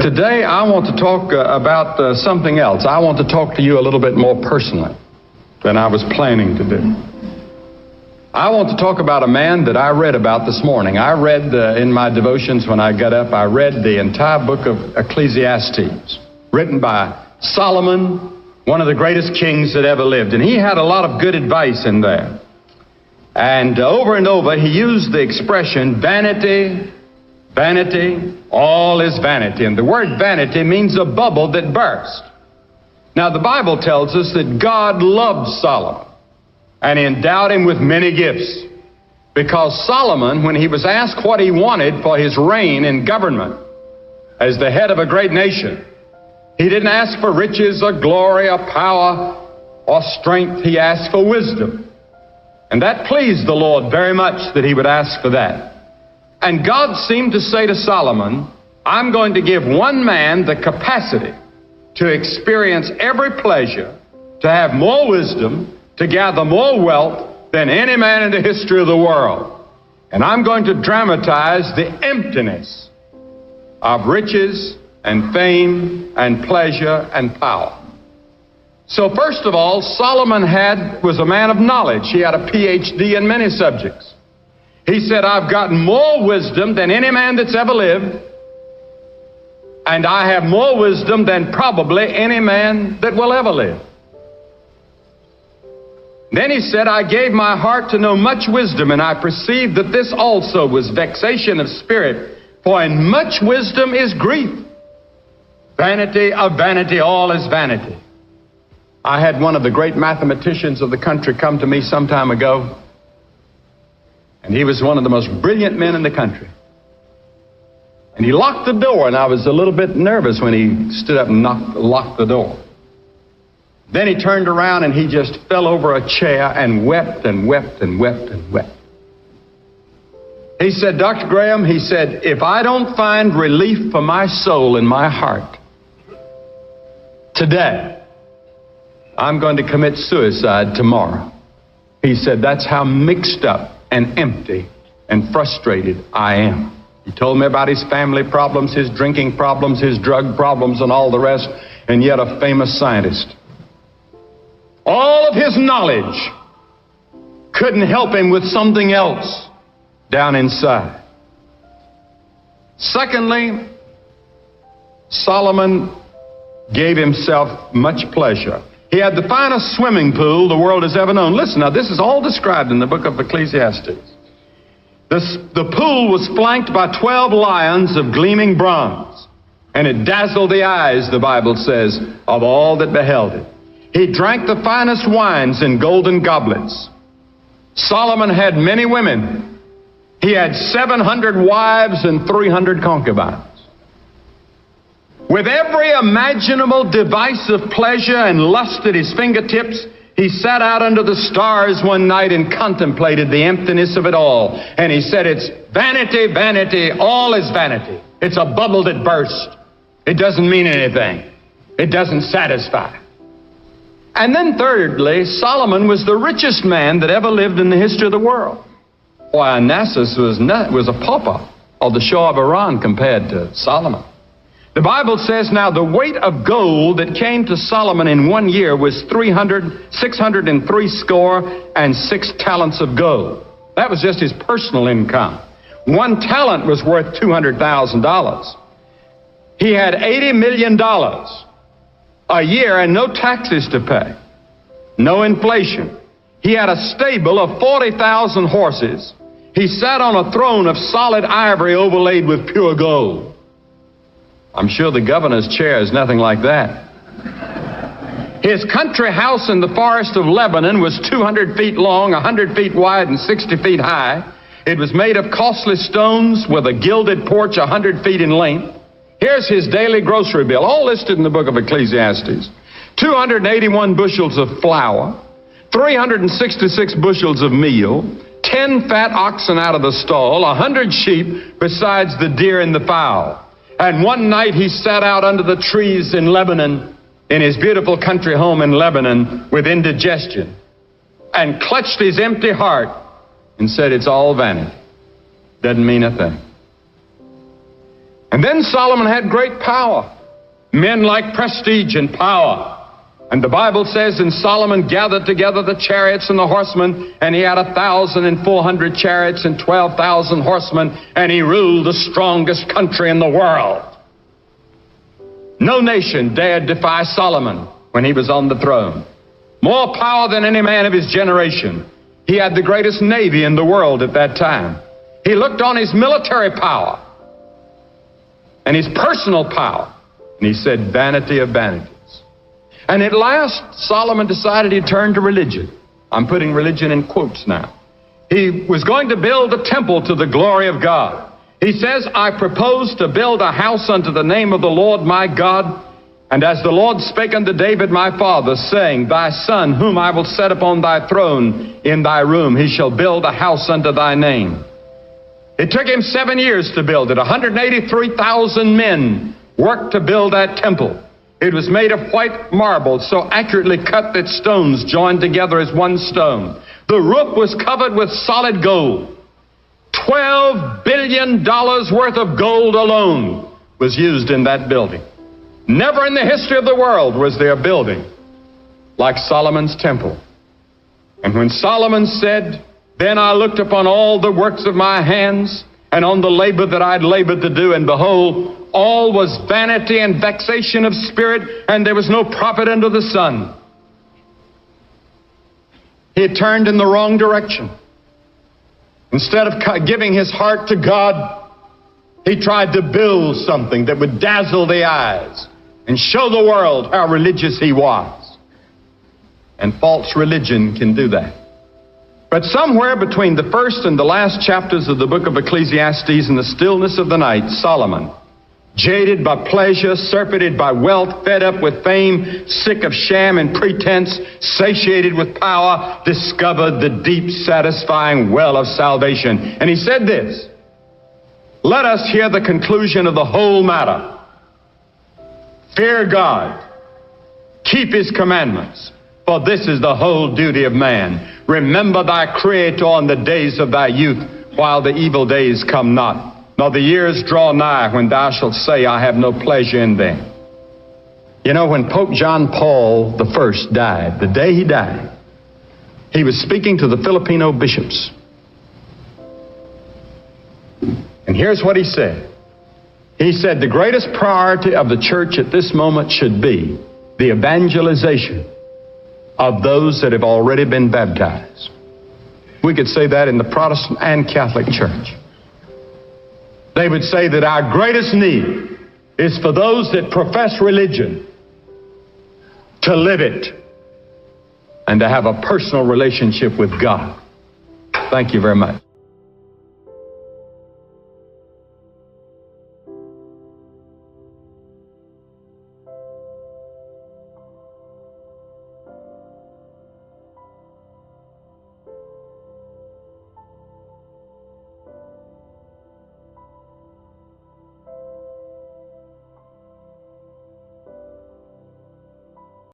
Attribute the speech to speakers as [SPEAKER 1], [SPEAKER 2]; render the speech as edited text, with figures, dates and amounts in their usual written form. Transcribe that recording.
[SPEAKER 1] today I want to talk about something else. I want to talk to you a little bit more personally than I was planning to do. I want to talk about a man that I read about this morning. I read in my devotions when I got up, I read the entire book of Ecclesiastes, written by Solomon, one of the greatest kings that ever lived. And he had a lot of good advice in there. And over, he used the expression, vanity, vanity, all is vanity. And the word vanity means a bubble that burst. Now, the Bible tells us that God loved Solomon and endowed him with many gifts. Because Solomon, when he was asked what he wanted for his reign and government as the head of a great nation, he didn't ask for riches or glory or power or strength. He asked for wisdom. And that pleased the Lord very much that he would ask for that. And God seemed to say to Solomon, I'm going to give one man the capacity to experience every pleasure, to have more wisdom, to gather more wealth than any man in the history of the world. And I'm going to dramatize the emptiness of riches and fame and pleasure and power. So first of all, Solomon was a man of knowledge. He had a PhD in many subjects. He said, I've gotten more wisdom than any man that's ever lived, and I have more wisdom than probably any man that will ever live. Then he said, I gave my heart to know much wisdom, and I perceived that this also was vexation of spirit, for in much wisdom is grief. Vanity of vanity, all is vanity. I had one of the great mathematicians of the country come to me some time ago, and he was one of the most brilliant men in the country. And he locked the door, and I was a little bit nervous when he stood up and locked the door. Then he turned around and he just fell over a chair and wept and wept and wept and wept. He said, Dr. Graham, he said, if I don't find relief for my soul and my heart today, I'm going to commit suicide tomorrow. He said, that's how mixed up and empty and frustrated I am. He told me about his family problems, his drinking problems, his drug problems, and all the rest, and yet a famous scientist. All of his knowledge couldn't help him with something else down inside. Secondly, Solomon gave himself much pleasure. He had the finest swimming pool the world has ever known. Listen, now this is all described in the book of Ecclesiastes. The pool was flanked by 12 lions of gleaming bronze, and it dazzled the eyes, the Bible says, of all that beheld it. He drank the finest wines in golden goblets. Solomon had many women. He had 700 wives and 300 concubines. With every imaginable device of pleasure and lust at his fingertips, he sat out under the stars one night and contemplated the emptiness of it all. And he said, it's vanity, vanity, all is vanity. It's a bubble that burst. It doesn't mean anything. It doesn't satisfy. And then thirdly, Solomon was the richest man that ever lived in the history of the world. Why, Onassis was a pauper on the shore of Iran compared to Solomon. The Bible says, now the weight of gold that came to Solomon in 1 year was 603 score and 6 talents of gold. That was just his personal income. 1 talent was worth $200,000. He had $80 million a year and no taxes to pay, no inflation. He had a stable of 40,000 horses. He sat on a throne of solid ivory overlaid with pure gold. I'm sure the governor's chair is nothing like that. His country house in the forest of Lebanon was 200 feet long, 100 feet wide, and 60 feet high. It was made of costly stones with a gilded porch 100 feet in length. Here's his daily grocery bill, all listed in the book of Ecclesiastes. 281 bushels of flour, 366 bushels of meal, 10 fat oxen out of the stall, 100 sheep, besides the deer and the fowl. And one night he sat out under the trees in Lebanon, in his beautiful country home in Lebanon, with indigestion, and clutched his empty heart and said, it's all vanity. Doesn't mean a thing. And then Solomon had great power. Men like prestige and power. And the Bible says, and Solomon gathered together the chariots and the horsemen, and he had 1,400 chariots and 12,000 horsemen, and he ruled the strongest country in the world. No nation dared defy Solomon when he was on the throne. More power than any man of his generation. He had the greatest navy in the world at that time. He looked on his military power and his personal power, and he said, vanity of vanities. And at last, Solomon decided he'd turn to religion. I'm putting religion in quotes now. He was going to build a temple to the glory of God. He says, I propose to build a house unto the name of the Lord my God. And as the Lord spake unto David my father, saying, Thy son, whom I will set upon thy throne in thy room, he shall build a house unto thy name. It took him 7 years to build it. 183,000 men worked to build that temple. It was made of white marble, so accurately cut that stones joined together as one stone. The roof was covered with solid gold. $12 billion worth of gold alone was used in that building. Never in the history of the world was there a building like Solomon's temple. And when Solomon said, Then I looked upon all the works of my hands, and on the labor that I'd labored to do, and behold, all was vanity and vexation of spirit, and there was no profit under the sun. He had turned in the wrong direction. Instead of giving his heart to God, he tried to build something that would dazzle the eyes and show the world how religious he was. And false religion can do that. But somewhere between the first and the last chapters of the book of Ecclesiastes, in the stillness of the night, Solomon, jaded by pleasure, surfeited by wealth, fed up with fame, sick of sham and pretense, satiated with power, discovered the deep, satisfying well of salvation. And he said this, Let us hear the conclusion of the whole matter. Fear God, keep his commandments, for this is the whole duty of man. Remember thy Creator in the days of thy youth, while the evil days come not, nor the years draw nigh when thou shalt say, I have no pleasure in them. You know, when Pope John Paul I died, the day he died, he was speaking to the Filipino bishops. And here's what he said. He said, the greatest priority of the church at this moment should be the evangelization of those that have already been baptized. We could say that in the Protestant and Catholic Church. They would say that our greatest need is for those that profess religion to live it and to have a personal relationship with God. Thank you very much.